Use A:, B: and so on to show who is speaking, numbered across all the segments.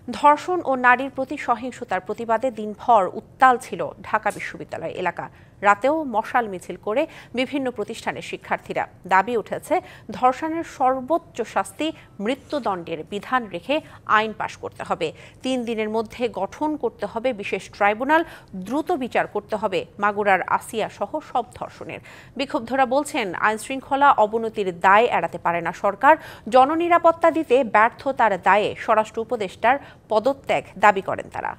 A: ধর্ষণ ও নারীর প্রতি সহিংসতার প্রতিবাদে দিনভর উত্তাল ছিল ঢাকা বিশ্ববিদ্যালয় এলাকা। রাতেও মশাল মিছিল করে বিভিন্ন প্রতিষ্ঠানের শিক্ষার্থীরা। দাবি উঠেছে ধর্ষণের সর্বোচ্চ শাস্তি মৃত্যুদণ্ডের বিধান রেখে আইন পাশ করতে হবে। 3 দিনের মধ্যে গঠন করতে হবে বিশেষ ট্রাইব্যুনাল, দ্রুত বিচার করতে হবে মাগুরার আসিয়া সহ সব ধর্ষণের। বিক্ষুব্ধরা বলছেন, আইন শৃঙ্খলা অবনতির দায় এড়াতে পারে না সরকার। জননিরাপত্তা দিতে ব্যর্থতার দায়ে স্বরাষ্ট্র উপদেষ্টার পদত্যাগ দাবি করেন তারা।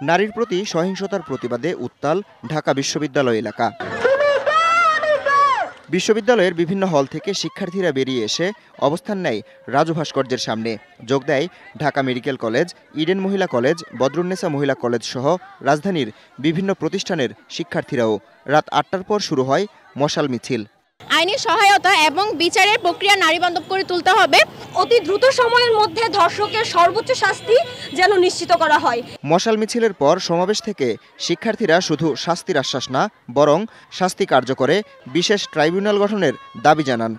B: নারীর প্রতি সহিংসতার প্রতিবাদে উত্তাল ঢাকা বিশ্ববিদ্যালয় এলাকা। বিশ্ববিদ্যালয়ের বিভিন্ন হল থেকে শিক্ষার্থীরা বেরিয়ে এসে অবস্থান নেয় রাজু ভাস্কর্যের সামনে। যোগ দেয় ঢাকা মেডিকেল কলেজ, ইডেন মহিলা কলেজ, বদরুন্নেসা মহিলা কলেজ সহ রাজধানীর বিভিন্ন প্রতিষ্ঠানের শিক্ষার্থীরাও। রাত 8টার পর শুরু হয় মশাল মিছিল।
C: আইনি সহায়তা এবং বিচারের প্রক্রিয়া নারীবান্ধব করে তুলতে হবে।
D: অতি দ্রুত সময়ের মধ্যে ধর্ষকের সর্বোচ্চ শাস্তি যেন নিশ্চিত করা হয়।
B: মশাল মিছিলের পর সমাবেশ থেকে শিক্ষার্থীরা শুধু শাস্তির আশ্বাস না, বরং শাস্তি কার্যকরে বিশেষ ট্রাইব্যুনাল গঠনের দাবি জানান।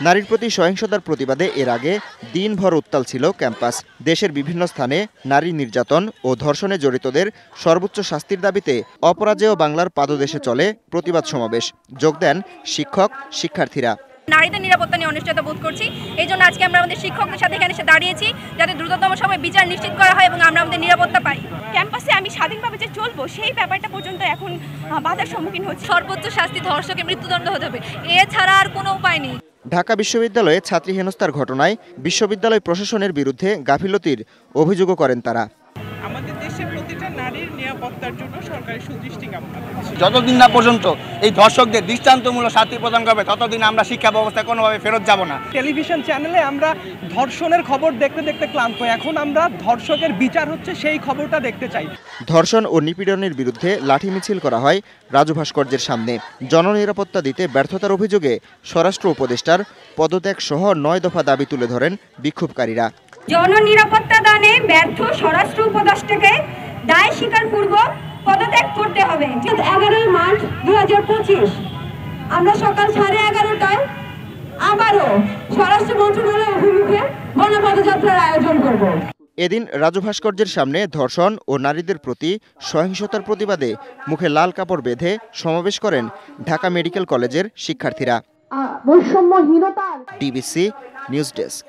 B: নারীর প্রতি সহিংসতার প্রতিবাদে এর আগে দিনভর উত্তাল ছিল ক্যাম্পাস। দেশের বিভিন্ন স্থানে নারী নির্যাতন ও ধর্ষণে জড়িতদের সর্বোচ্চ শাস্তির দাবিতে অপরাজেয় বাংলার পাদদেশে চলে প্রতিবাদ সমাবেশ। যোগ দেন শিক্ষক, শিক্ষার্থীরা।
C: নারীদের নিরাপত্তা নিয়ে অনিশ্চয়তা বোধ করছি। এই জন্য আজকে আমরা আমাদের শিক্ষকদের সাথে এখানে এসে দাঁড়িয়েছি, যাতে দ্রুততম সময়ে বিচার নিশ্চিত করা হয় এবং আমরা আমাদের নিরাপত্তা পাই।
D: ক্যাম্পাসে আমি স্বাধীনভাবে যে চলবো সেই ব্যাপারটা পর্যন্ত এখন বাধার সম্মুখীন হচ্ছে।
C: সর্বোচ্চ শাস্তি ধর্ষকের মৃত্যুদণ্ড হতে হবে, এছাড়া আর কোনো উপায় নেই।
B: ঢাকা বিশ্ববিদ্যালয়ে ছাত্রী হেনস্থার ঘটনায় বিশ্ববিদ্যালয় প্রশাসনের বিরুদ্ধে গাফিলতির অভিযোগও করেন তারা।
E: আমাদের দেশের প্রতিটা নারীর নিরাপত্তার জন্য সরকারের সুদৃষ্টি কামনা করছি।
F: যতদিন না পর্যন্ত এই ধর্ষকদের দৃষ্টান্তমূলক শাস্তি প্রদান করবে, ততদিন আমরা শিক্ষা ব্যবস্থায় কোনোভাবে ফেরত যাব না।
E: টেলিভিশন চ্যানেলে আমরা ধর্ষণের খবর দেখতে দেখতে ক্লান্ত, এখন আমরা ধর্ষকের বিচার হচ্ছে সেই খবরটা দেখতে চাই।
B: ধর্ষণ ও নিপীড়নের বিরুদ্ধে লাঠি মিছিল করা হয় রাজু ভাস্কর্যের সামনে। জননিরাপত্তা দিতে ব্যর্থতার অভিযোগে স্বরাষ্ট্র উপদেষ্টার পদত্যাগ সহ 9 দফা দাবি তুলে ধরেন বিক্ষোভকারীরা।
D: জননিরাপত্তা দানে ব্যর্থ স্বরাষ্ট্র উপদেষ্টাকে দায় স্বীকারপূর্বক পদত্যাগ করতে হবে। 11 মার্চ 2025 আমরা সকাল 11:30টায় আবারও স্বরাষ্ট্র মন্ত্রণালয়ের অভিমুখে গণপদযাত্রার আয়োজন করব।
B: এদিন রাজু ভাস্কর্যের সামনে ধর্ষণ ও নারীদের প্রতি সহিংসতার প্রতিবাদে মুখে লাল কাপড় বেঁধে সমাবেশ করেন ঢাকা মেডিকেল কলেজের শিক্ষার্থীরা।
D: বৈষম্যহীনতার
B: ডিবিসি নিউজ ডেস্ক।